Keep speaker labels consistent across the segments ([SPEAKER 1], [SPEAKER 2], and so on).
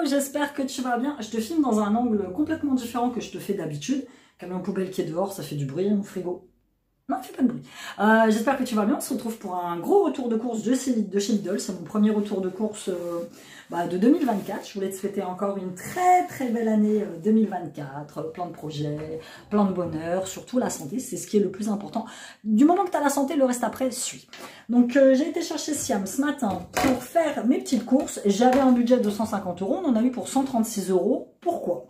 [SPEAKER 1] j'espère que tu vas bien. Je te filme dans un angle complètement différent que je te fais d'habitude. Camion poubelle qui est dehors, ça fait du bruit, mon frigo. Non, il fait pas de bruit. J'espère que tu vas bien. On se retrouve pour un gros retour de course de chez Lidl. C'est mon premier retour de course de 2024. Je voulais te souhaiter encore une très très belle année 2024. Plein de projets, plein de bonheur, surtout la santé. C'est ce qui est le plus important. Du moment que tu as la santé, le reste après suit. Donc j'ai été chercher Siam ce matin pour faire mes petites courses. J'avais un budget de 150 €. On en a eu pour 136 €. Pourquoi ?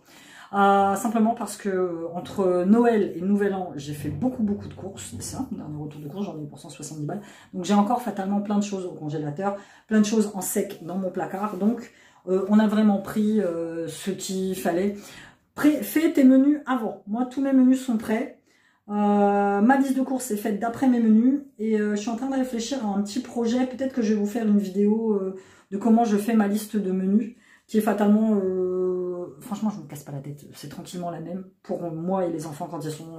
[SPEAKER 1] Simplement parce que entre Noël et Nouvel An, j'ai fait beaucoup de courses. C'est un dernier retour de course, j'en ai eu pour 170 balles. Donc j'ai encore fatalement plein de choses au congélateur, plein de choses en sec dans mon placard. Donc on a vraiment pris ce qu'il fallait. Fais tes menus avant. Moi, tous mes menus sont prêts. Ma liste de courses est faite d'après mes menus. Et je suis en train de réfléchir à un petit projet. Peut-être que je vais vous faire une vidéo de comment je fais ma liste de menus, qui est fatalement... franchement, je ne me casse pas la tête. C'est tranquillement la même pour moi et les enfants quand ils sont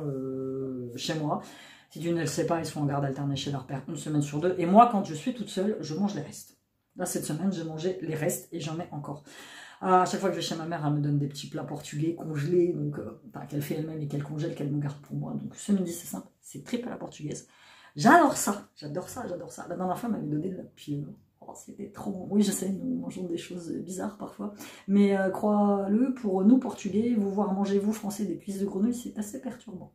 [SPEAKER 1] chez moi. Si tu ne le sais pas, ils sont en garde alternée chez leur père une semaine sur deux. Et moi, quand je suis toute seule, je mange les restes. Là, cette semaine, j'ai mangé les restes et j'en ai encore. À chaque fois que je vais chez ma mère, elle me donne des petits plats portugais congelés, donc qu'elle fait elle-même et qu'elle congèle, qu'elle me garde pour moi. Donc ce midi, c'est simple, c'est triple à la portugaise. J'adore ça, j'adore ça, j'adore ça. La dernière fois, elle m'avait donné de la pile. Oh, c'était trop bon. Oui, je sais, nous mangeons des choses bizarres parfois. Mais crois-le, pour nous, Portugais, vous voir manger, vous, Français, des cuisses de grenouille, c'est assez perturbant.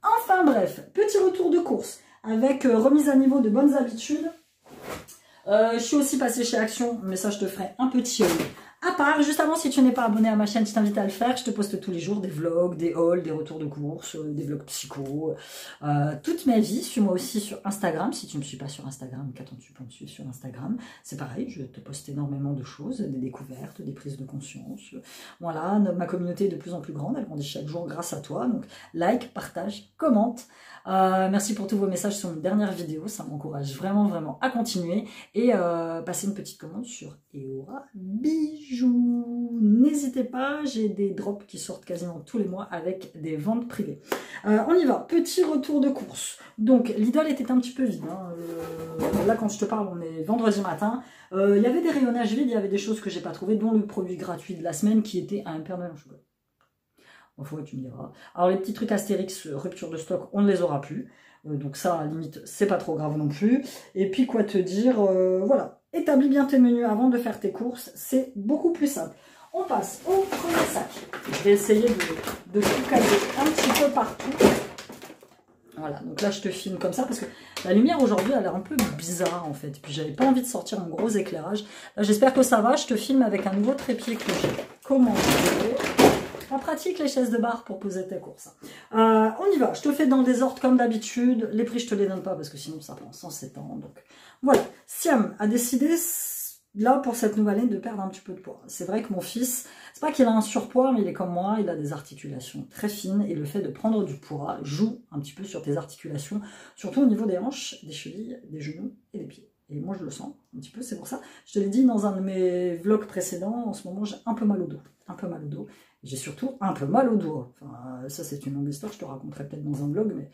[SPEAKER 1] Enfin bref, petit retour de course avec remise à niveau de bonnes habitudes. Je suis aussi passée chez Action, mais ça, je te ferai un petit haul. À part, juste avant, si tu n'es pas abonné à ma chaîne, je t'invite à le faire. Je te poste tous les jours des vlogs, des hauls, des retours de course, des vlogs psycho, toute ma vie. Suis-moi aussi sur Instagram. Si tu ne me suis pas sur Instagram, qu'attends-tu pour me suivre sur Instagram? C'est pareil, je te poste énormément de choses, des découvertes, des prises de conscience. Voilà, ma communauté est de plus en plus grande, elle grandit chaque jour grâce à toi. Donc, like, partage, commente. Merci pour tous vos messages sur une dernière vidéo, ça m'encourage vraiment à continuer. Et passer une petite commande sur Eora Bijoux. N'hésitez pas, j'ai des drops qui sortent quasiment tous les mois avec des ventes privées. On y va, petit retour de course. Donc Lidl était un petit peu vide. Là quand je te parle, on est vendredi matin. Il y avait des rayonnages vides, il y avait des choses que j'ai pas trouvées, dont le produit gratuit de la semaine qui était un Père Noël en chocolat. Enfin, tu me diras. Alors les petits trucs Astérix, rupture de stock, on ne les aura plus. Donc ça, à la limite, c'est pas trop grave non plus. Et puis quoi te dire, voilà. Établis bien tes menus avant de faire tes courses, c'est beaucoup plus simple. On passe au premier sac. Je vais essayer de tout caler un petit peu partout. Voilà, donc là je te filme comme ça parce que la lumière aujourd'hui elle a l'air un peu bizarre en fait. Puis j'avais pas envie de sortir un gros éclairage. Là j'espère que ça va, je te filme avec un nouveau trépied que j'ai commandé. Pas pratique les chaises de bar pour poser tes courses. On y va, je te fais dans le désordre comme d'habitude. Les prix je te les donne pas parce que sinon ça prend 107 ans. Donc voilà, Siam a décidé là pour cette nouvelle année de perdre un petit peu de poids. C'est vrai que mon fils, c'est pas qu'il a un surpoids mais il est comme moi, il a des articulations très fines et le fait de prendre du poids joue un petit peu sur tes articulations, surtout au niveau des hanches, des chevilles, des genoux et des pieds. Et moi je le sens un petit peu, c'est pour ça. Je te l'ai dit dans un de mes vlogs précédents, en ce moment j'ai un peu mal au dos. Un peu mal au dos. J'ai surtout un peu mal au doigt. Enfin, ça c'est une longue histoire, je te raconterai peut-être dans un vlog, mais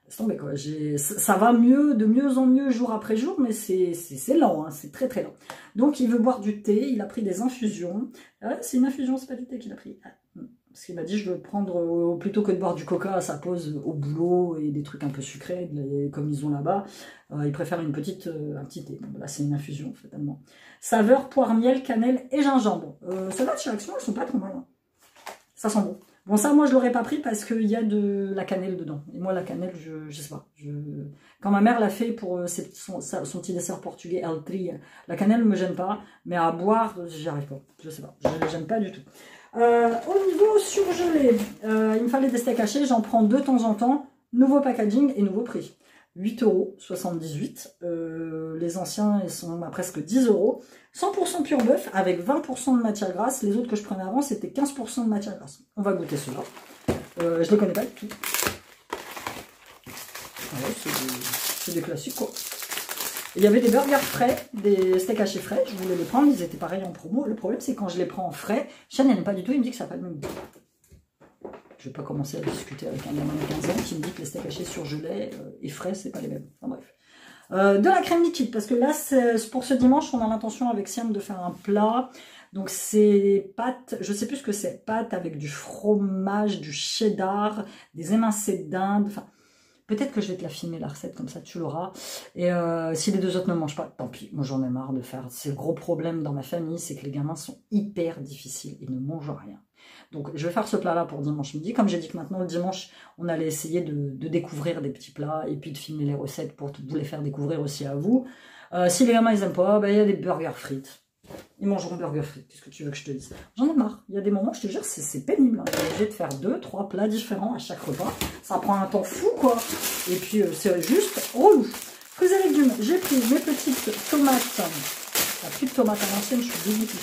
[SPEAKER 1] laisse tomber quoi. Ça va mieux, de mieux en mieux jour après jour, mais c'est lent, hein, c'est très lent. Donc il veut boire du thé, il a pris des infusions. C'est une infusion, c'est pas du thé qu'il a pris. Parce qu'il m'a dit je veux prendre, plutôt que de boire du coca à sa pause au boulot et des trucs un peu sucrés, comme ils ont là-bas, il préfère un petit thé. Bon, là c'est une infusion fatalement. Saveur, poire, miel, cannelle et gingembre. Celles-là de chez Action, elles sont pas trop mal. Hein. Ça sent bon. Bon, ça, moi, je l'aurais pas pris parce qu'il y a de la cannelle dedans. Et moi, la cannelle, je sais pas. Quand ma mère l'a fait pour son petit dessert portugais, El Tri, la cannelle ne me gêne pas. Mais à boire, j'y arrive pas. Je sais pas. Je ne gêne pas du tout. Au niveau surgelé, il me fallait des steaks hachés. J'en prends de temps en temps. Nouveau packaging et nouveau prix. 8,78 €. Les anciens, ils sont à presque 10 €. 100% pur bœuf avec 20% de matière grasse. Les autres que je prenais avant, c'était 15% de matière grasse. On va goûter ceux-là. Je les connais pas du tout. Ouais, c'est des classiques, quoi. Il y avait des burgers frais, des steaks hachés frais. Je voulais les prendre, ils étaient pareils en promo. Le problème, c'est quand je les prends en frais, Shane, elle n'aime pas du tout, il me dit que ça n'a pas le même goût. Je vais pas commencer à discuter avec un gamin de 15 ans qui me dit que les steaks hachés surgelés et frais, c'est pas les mêmes. Enfin bref. De la crème liquide, parce que là, pour ce dimanche, on a l'intention avec Siam de faire un plat Donc c'est pâte, je sais plus ce que c'est, pâte avec du fromage, du cheddar, des émincés de dinde, enfin... Peut-être que je vais te la filmer la recette, comme ça tu l'auras. Et si les deux autres ne mangent pas, tant pis, moi j'en ai marre de faire. C'est le gros problème dans ma famille, c'est que les gamins sont hyper difficiles, ils ne mangent rien. Donc je vais faire ce plat là pour dimanche midi. Comme j'ai dit que maintenant le dimanche, on allait essayer de découvrir des petits plats et puis de filmer les recettes pour vous les faire découvrir aussi à vous. Si les gamins ils aiment pas, il y a des burgers frites. Ils mangeront burger frites, qu'est-ce que tu veux que je te dise? J'en ai marre. Il y a des moments, je te jure, c'est pénible. Hein. J'ai obligé de faire 2-3 plats différents à chaque repas. Ça prend un temps fou, quoi. Et puis, c'est juste relou. Fruits et légumes, j'ai pris mes petites tomates. Il n'y a plus de tomates à l'ancienne, je suis dégoûtée.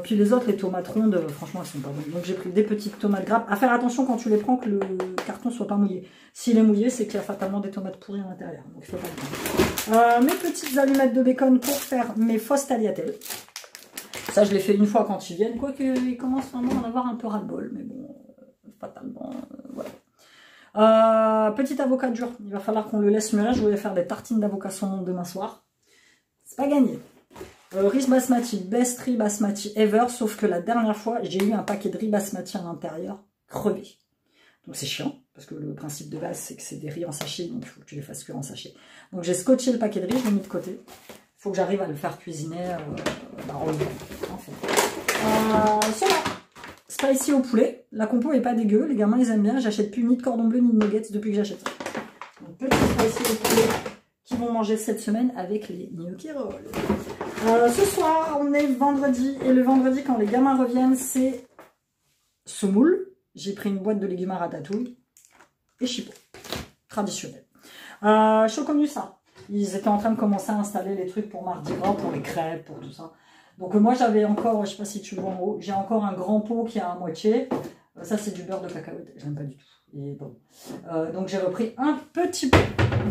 [SPEAKER 1] Puis les autres, les tomates rondes, franchement, elles sont pas bonnes. Donc j'ai pris des petites tomates grappes. À faire attention quand tu les prends que le carton soit pas mouillé. S'il est mouillé, c'est qu'il y a fatalement des tomates pourries à l'intérieur. Donc il faut pas le prendre. Mes petites allumettes de bacon pour faire mes fausses tagliatelles. Ça, je l'ai fait une fois quand ils viennent. Quoique, ils commencent vraiment à en avoir un peu ras-le-bol. Mais bon, fatalement, voilà. Petit avocat dur. Il va falloir qu'on le laisse mûrir. Je voulais faire des tartines d'avocat saumon demain soir. C'est pas gagné. Riz basmati, best riz basmati ever, sauf que la dernière fois, j'ai eu un paquet de riz basmati à l'intérieur crevé. Donc c'est chiant, parce que le principe de base, c'est que c'est des riz en sachet, donc il faut que tu les fasses cuire en sachet. Donc j'ai scotché le paquet de riz, je l'ai mis de côté. Il faut que j'arrive à le faire cuisiner en fait. Cela, spicy au poulet. La compo est pas dégueu, les gamins ils aiment bien. J'achète plus ni de cordon bleu ni de nuggets depuis que j'achète ça. Donc petit spicy au poulet qui vont manger cette semaine avec les gnocchi rolls. Ce soir, on est vendredi, et le vendredi, quand les gamins reviennent, c'est semoule. J'ai pris une boîte de légumes à ratatouille et chipot, traditionnel. Chocomussa, ils étaient en train de commencer à installer les trucs pour Mardi Gras, pour les crêpes, pour tout ça. Donc moi, j'avais encore, je sais pas si tu vois en haut, j'ai encore un grand pot qui est à moitié. Ça, c'est du beurre de cacahuète, j'aime pas du tout. Et bon. Donc j'ai repris un petit peu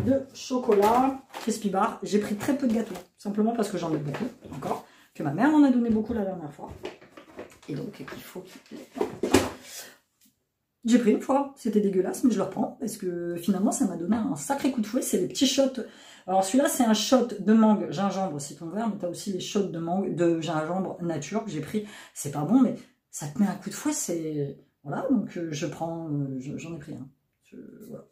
[SPEAKER 1] de chocolat Crispy Bar. J'ai pris très peu de gâteaux, simplement parce que j'en ai beaucoup encore, que ma mère m'en a donné beaucoup la dernière fois. Et donc il faut qu'il... J'ai pris une fois, c'était dégueulasse, mais je le reprends parce que finalement ça m'a donné un sacré coup de fouet. C'est les petits shots. Alors celui-là c'est un shot de mangue gingembre citron vert, mais tu as aussi les shots de mangue de gingembre nature que j'ai pris. C'est pas bon, mais ça te met un coup de fouet, c'est... Voilà, donc je prends, j'en ai pris un. Voilà.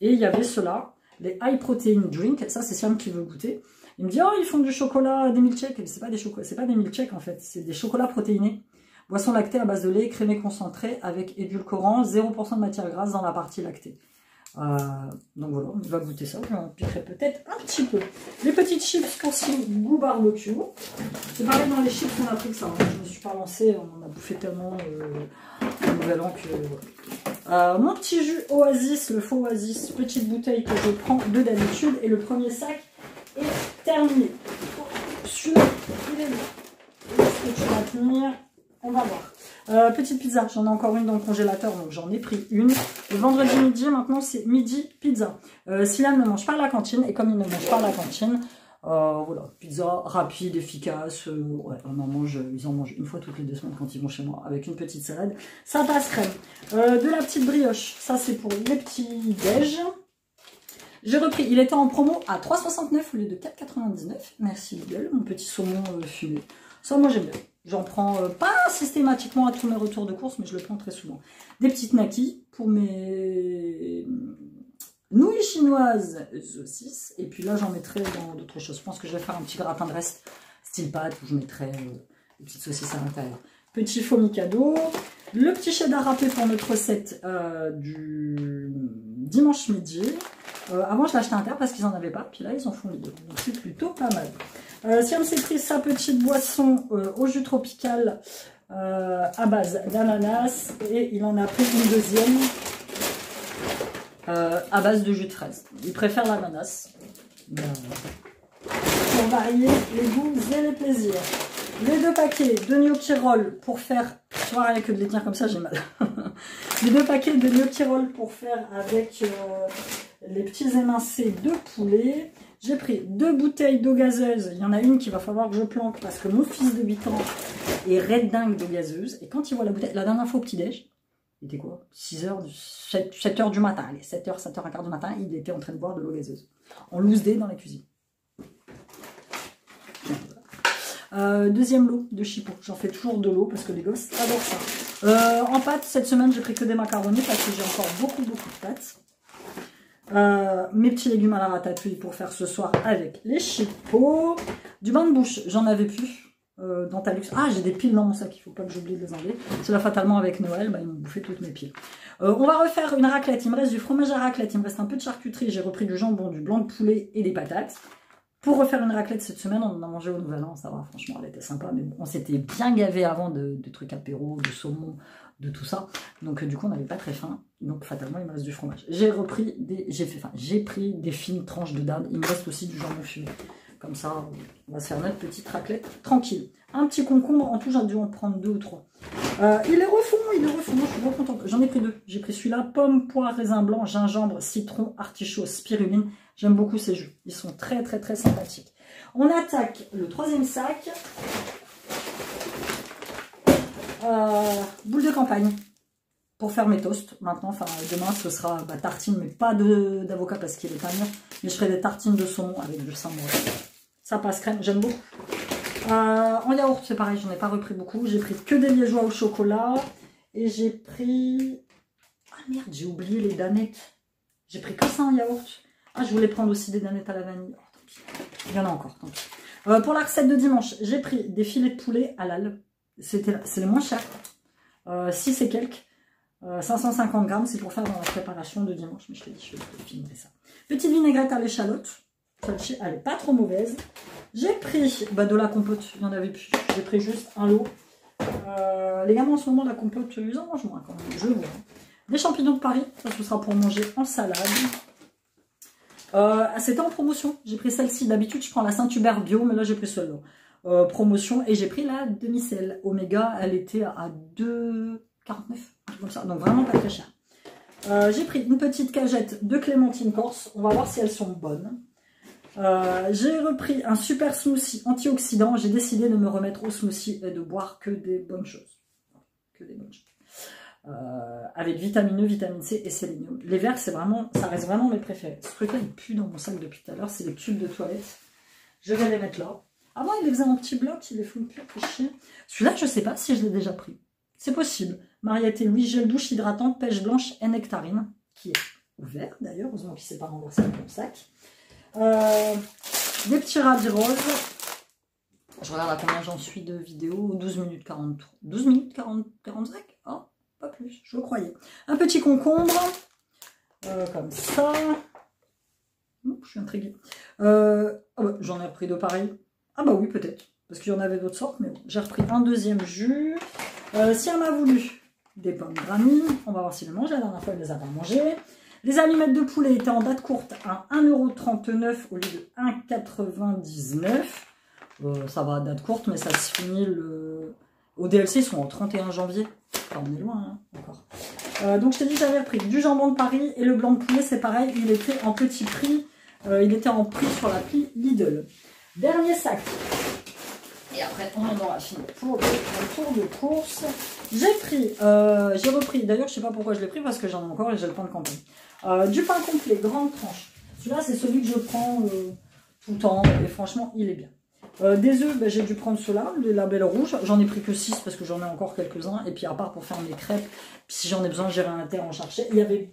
[SPEAKER 1] Et il y avait ceux-là, les high protein drink. Ça, c'est Siam qui veut goûter. Il me dit, oh, ils font du chocolat, des milkshakes. C'est pas des chocolats, c'est pas des milkshakes en fait, c'est des chocolats protéinés. Boisson lactée à base de lait crémé concentré avec édulcorant, 0% de matière grasse dans la partie lactée. Donc voilà, on va goûter ça. J'en piquerai peut-être un petit peu. Les petites chips Consigne goût barbecue. C'est pareil dans les chips qu'on a pris que ça. Je me suis pas lancée, on en a bouffé tellement le nouvel an que... mon petit jus Oasis, le faux Oasis, petite bouteille que je prends de d'habitude. Et le premier sac est terminé. Celui-là, il est là. Est-ce que tu vas tenir? On va voir. Petite pizza, j'en ai encore une dans le congélateur, donc j'en ai pris une. Le vendredi midi, maintenant c'est midi pizza. Silam ne mange pas à la cantine, et comme il ne mange pas à la cantine, voilà, pizza rapide, efficace. Ouais, ils en mangent une fois toutes les 2 semaines quand ils vont chez moi, avec une petite salade. Ça passe crème. De la petite brioche, ça c'est pour les petits déj. J'ai repris, il était en promo à 3,69 au lieu de 4,99. Merci Lidl, mon petit saumon fumé. Ça moi j'aime bien. J'en prends pas systématiquement à tous mes retours de course, mais je le prends très souvent. Des petites nakis pour mes nouilles chinoises saucisses. Et puis là, j'en mettrai dans d'autres choses. Je pense que je vais faire un petit gratin de reste, style pâte, où je mettrai des petites saucisses à l'intérieur. Petit faux Mikado. Le petit cheddar râpé pour notre recette du dimanche midi. Avant, je l'achetais inter parce qu'ils n'en avaient pas. Puis là, ils en font les deux. Donc, c'est plutôt pas mal. Siam s'est pris sa petite boisson au jus tropical à base d'ananas. Et il en a pris une deuxième à base de jus de fraise. Il préfère l'ananas. Pour varier les goûts et les plaisirs. Les 2 paquets de gnocchi roll pour faire... Tu vois, rien que de les tenir comme ça, j'ai mal. Les 2 paquets de gnocchi roll pour faire avec les petits émincés de poulet. J'ai pris 2 bouteilles d'eau gazeuse. Il y en a une qu'il va falloir que je planque parce que mon fils de 8 ans est red dingue d'eau gazeuse. Et quand il voit la bouteille, la dernière fois au petit-déj, il était quoi 7h du matin. Allez, 7h, 7h15 du matin, il était en train de boire de l'eau gazeuse. En loose day dans la cuisine. Deuxième lot de chipot. J'en fais toujours de l'eau parce que les gosses adorent ça. En pâtes, cette semaine, j'ai pris que des macaronis parce que j'ai encore beaucoup de pâtes. Mes petits légumes à la ratatouille pour faire ce soir avec les chipots. Du bain de bouche, j'en avais plus. Dans Talux. Ah, j'ai des piles dans mon sac, il faut pas que j'oublie de les enlever. C'est là fatalement avec Noël, bah, ils m'ont bouffé toutes mes piles. On va refaire une raclette. Il me reste du fromage à raclette, il me reste un peu de charcuterie. J'ai repris du jambon, du blanc de poulet et des patates. Pour refaire une raclette cette semaine, on en a mangé au Nouvel An, ça va, franchement, elle était sympa. Mais bon, on s'était bien gavé avant de trucs apéro, de saumon, de tout ça. Donc du coup, on n'avait pas très faim. Donc fatalement, il me reste du fromage. J'ai pris des fines tranches de dinde. Il me reste aussi du jambon fumé. Comme ça, on va se faire notre petite raclette tranquille. Un petit concombre, en tout, j'ai dû en prendre 2 ou 3. Il est refond, moi je suis trop contente. J'en ai pris 2. J'ai pris celui-là, pomme, poire, raisin blanc, gingembre, citron, artichaut, spiruline. J'aime beaucoup ces jus. Ils sont très très très sympathiques. On attaque le 3e sac. Boule de campagne. Pour faire mes toasts, maintenant, enfin demain ce sera tartine, mais pas d'avocat parce qu'il est pas mûr. Mais je ferai des tartines de saumon avec du saumon. Ça passe crème, j'aime beaucoup. En yaourt, c'est pareil, j'en ai pas repris beaucoup. J'ai pris que des liégeois au chocolat. Et j'ai pris... Ah merde, j'ai oublié les danettes. J'ai pris que ça en yaourt. Ah, je voulais prendre aussi des danettes à la vanille. Oh, tant pis. Il y en a encore, tant pis. Pour la recette de dimanche, j'ai pris des filets de poulet halal. C'est les moins chers. 6 et quelques. 550 grammes, c'est pour faire dans la préparation de dimanche. Mais je te dis, je vais te filmer ça. Petite vinaigrette à l'échalote. Celle-ci, elle n'est pas trop mauvaise. J'ai pris de la compote. Il n'y en avait plus. J'ai pris juste un lot. Les gamins, en ce moment, la compote, ils en mangent moins quand même. Je le vois. Des champignons de Paris. Ça, ce sera pour manger en salade. C'était en promotion. J'ai pris celle-ci. D'habitude, je prends la Saint-Hubert bio, mais là, j'ai pris celle-là. Promotion. Et j'ai pris la demi-sel. Oméga, elle était à 2,49. Comme ça, donc vraiment pas très cher. J'ai pris une petite cagette de clémentine corse. On va voir si elles sont bonnes. J'ai repris un super smoothie antioxydant. J'ai décidé de me remettre au smoothie et de boire que des bonnes choses. Que des bonnes choses. Avec vitamine E, vitamine C et sélénium. Les verts, ça reste vraiment mes préférés. Ce truc-là, il pue dans mon sac depuis tout à l'heure. C'est les tubes de toilette. Je vais les mettre là. Avant, il les faisait en petit bloc. Il les fout plus chier. Celui-là, je ne sais pas si je l'ai déjà pris. C'est possible. Mariette et Louis, gel douche hydratante, pêche blanche et nectarine, qui est ouvert d'ailleurs, heureusement qu'il ne s'est pas renversé dans mon sac. Des petits radis roses. Je regarde à combien j'en suis de vidéo. 12 minutes 43. 12 minutes 45. Oh, pas plus, je le croyais. Un petit concombre. Comme ça. Je suis intriguée. J'en ai repris 2 pareils. Ah bah oui, peut-être. Parce qu'il y en avait d'autres sortes, mais bon. J'ai repris un deuxième jus. Si elle m'a voulu des pommes grammy, on va voir si elle mange. La dernière fois, elle ne les a pas mangées. Les allumettes de poulet étaient en date courte à 1,39 € au lieu de 1,99 €. Ça va à date courte, mais ça se finit le... Au DLC, ils sont en 31 janvier. Enfin, on est loin, hein, encore. Donc, je t'ai dit, j'avais repris du jambon de Paris et le blanc de poulet, c'est pareil. Il était en petit prix. Il était en prix sur l'appli Lidl. Dernier sac. Et après, on en aura fini pour le tour de course. J'ai repris, d'ailleurs, je sais pas pourquoi je l'ai pris, parce que j'en ai encore et j'ai le pain de campagne. Du pain complet, grande tranche. Celui-là, c'est celui que je prends tout le temps, et franchement, il est bien. Des œufs, j'ai dû prendre ceux-là, les labels rouges. J'en ai pris que 6 parce que j'en ai encore quelques-uns. Et puis, à part pour faire mes crêpes, puis si j'en ai besoin, j'irai à l'intérieur en chercher. Il n'y avait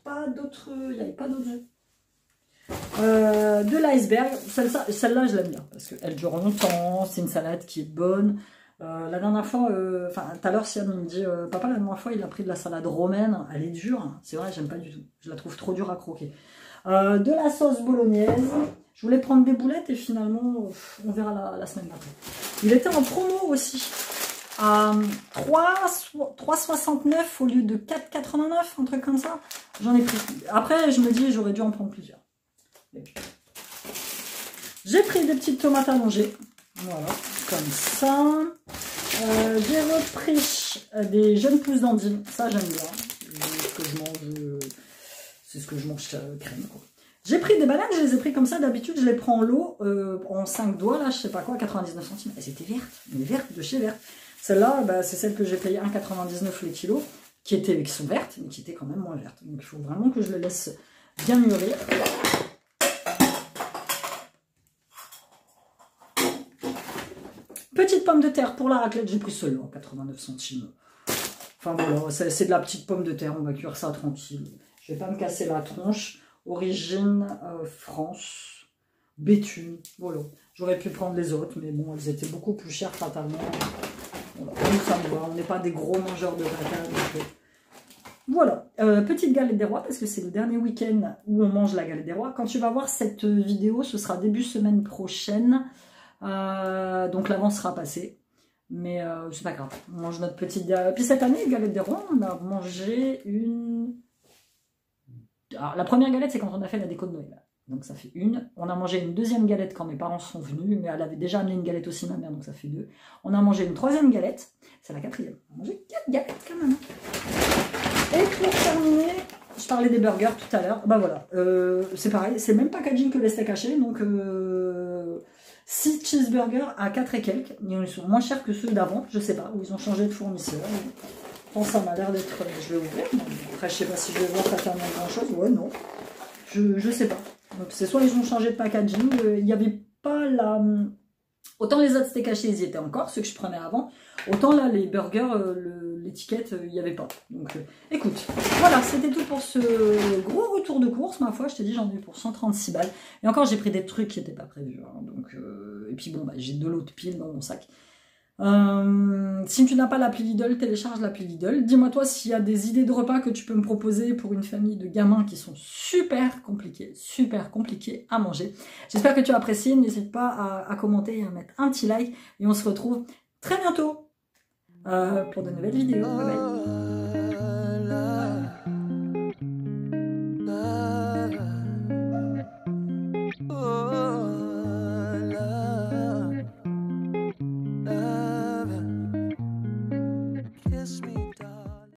[SPEAKER 1] pas d'autres œufs. De l'iceberg, celle-là je l'aime bien parce qu'elle dure longtemps, c'est une salade qui est bonne. La dernière fois, tout à l'heure Sian me dit papa, la dernière fois il a pris de la salade romaine, elle est dure, hein. C'est vrai, j'aime pas du tout, je la trouve trop dure à croquer. De la sauce bolognaise, je voulais prendre des boulettes et finalement on verra la semaine d'après. Il était en promo aussi à 3,69 au lieu de 4,89, un truc comme ça. J'en ai pris. Après je me dis j'aurais dû en prendre plusieurs. J'ai pris des petites tomates allongées, voilà, comme ça. J'ai repris des jeunes pousses d'endive, ça j'aime bien. C'est ce que je mange crème, quoi. J'ai pris des bananes, je les ai pris comme ça. D'habitude, je les prends en lot, en 5 doigts, là, je sais pas quoi, 99 centimes. Elles étaient vertes, mais vertes de chez Verte. Celle-là, c'est celle que j'ai payé 1,99 € le kilo, qui sont vertes, mais qui étaient quand même moins vertes. Donc il faut vraiment que je les laisse bien mûrir. pommes de terre pour la raclette, j'ai pris celle-là, 89 centimes. Enfin voilà, c'est de la petite pomme de terre, on va cuire ça tranquille. Je vais pas me casser la tronche. Origine France, Béthune, voilà. J'aurais pu prendre les autres, mais bon, elles étaient beaucoup plus chères fatalement. Voilà, nous, ça me va, on n'est pas des gros mangeurs de patates. Voilà, petite galette des rois, parce que c'est le dernier week-end où on mange la galette des rois. Quand tu vas voir cette vidéo, ce sera début semaine prochaine, donc l'avance sera passée. Mais c'est pas grave, on mange notre petite... Puis cette année, galette des rois, on a mangé une... Alors, la première galette, c'est quand on a fait la déco de Noël. Donc ça fait une. On a mangé une deuxième galette quand mes parents sont venus, mais elle avait déjà amené une galette aussi, ma mère, donc ça fait 2. On a mangé une troisième galette, c'est la 4e. On a mangé 4 galettes quand même. Et pour terminer, je parlais des burgers tout à l'heure. Bah voilà, c'est pareil, c'est le même packaging que les steaks hachés, donc 6 cheeseburgers à 4 et quelques. Ils sont moins chers que ceux d'avant, je sais pas, où ils ont changé de fournisseur. Je pense que ça m'a l'air d'être... Je vais ouvrir. Après, je sais pas si je vais voir fatalement grand chose. Ouais, non. Je sais pas. Donc, c'est soit ils ont changé de packaging. Il n'y avait pas la... Autant les autres steaks hachés, ils y étaient encore, ceux que je prenais avant. Autant là, les burgers, l'étiquette, il n'y avait pas. Donc, écoute. Voilà, c'était tout pour ce gros retour de course. Ma foi, je t'ai dit, j'en ai eu pour 136 balles. Et encore, j'ai pris des trucs qui n'étaient pas prévus. Hein. Donc, et puis bon, bah, j'ai de l'eau de pile dans mon sac. Si tu n'as pas l'appli Lidl, télécharge l'appli Lidl. Dis-moi toi s'il y a des idées de repas que tu peux me proposer pour une famille de gamins qui sont super compliqués à manger. J'espère que tu as apprécié. N'hésite pas à commenter et à mettre un petit like. Et on se retrouve très bientôt pour de nouvelles vidéos. Bye bye. Kiss me.